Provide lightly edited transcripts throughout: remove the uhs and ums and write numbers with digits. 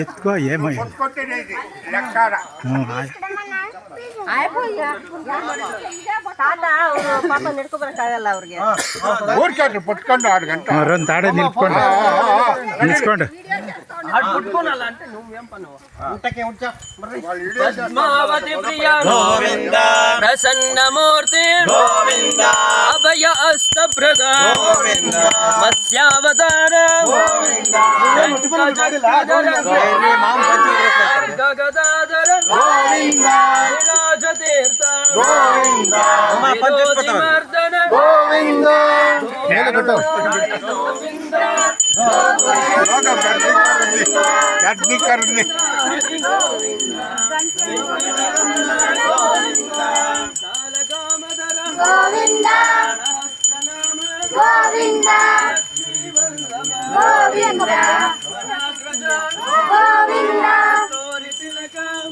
ఎత్తుకో ఏమో పట్టుకోండి 6 గంట తాడే నిలుపుకోండి నిలుచుకోండి పద్మావతి ప్రియ గోవింద ప్రసన్నమూర్తి గోవింద అభయ అస్తప్రద గోవింద మత్స్యావతార గోవింద గగదాధర గోవింద విరాజతీర్థ గోవింద విరోధిమర్దన గోవింద चटनी करने गोविंदा गोविंदा गोविंदा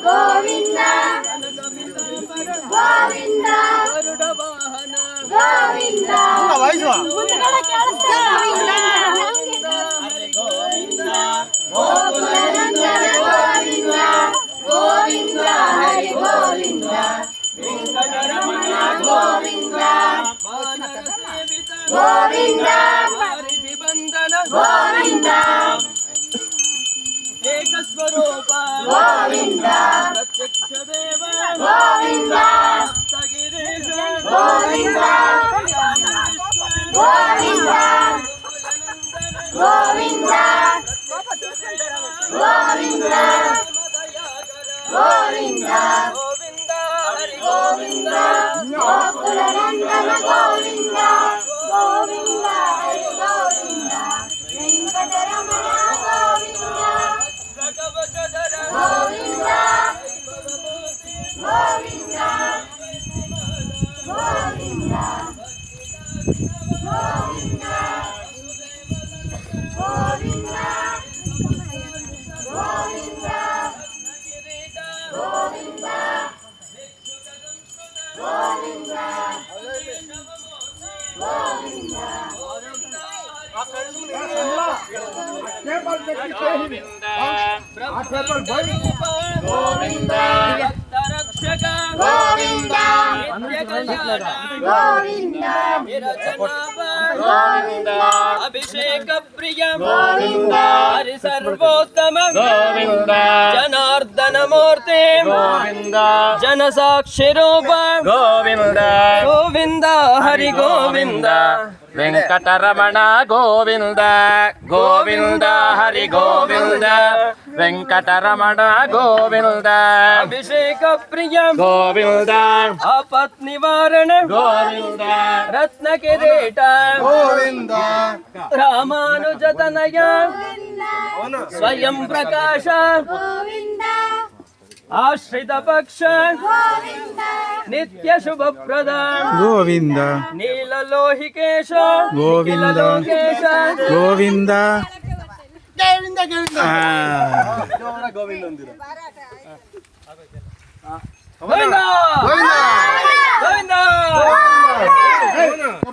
गोविंदा गोविंदा गोविंदा गोविंदा गोविंदा हरि गोविंदा वेंकटरमण गोविंदा गोविंदा गोविंदा एक स्वरूप गोविंदा प्रत्यक्ष देव गोविंदा गोविंदा गोविंदा गोविंदा गोविंदा गोविंदा हरि गोविंदा गोकुलनंदन गोविंदा गोविंदा हरि गोविंदा वेंकटरमण गोविंदा गोविंदा गोविंदा गोविंदा गोविंदा गोविंदा गोविंदा गोविंदा गोविंदा गोविंदा रक्षक गोविंदा गोविंदा गोविंदा अभिषेक प्रिय गोविंदा हरि सर्वोत्तम गोविंदा जनार्दन मूर्ति गोविंदा जन साक्षी रूप गोविंदा गोविंदा हरि गोविंदा वेंकटरमण गोविंद गोविंद हरि गोविंद वेंकटरमण गोविंद अभिषेक प्रिय गोविंद आपत् निवारण गोविंद रत्न किरीट गोविंद रामानुजतनय स्वयं प्रकाश गोविंद आश्रित पक्ष नित्य शुभ प्रदान गोविंद नीललोहिकेश गोविंद गोविंद गोविंद गोविंद गोविंद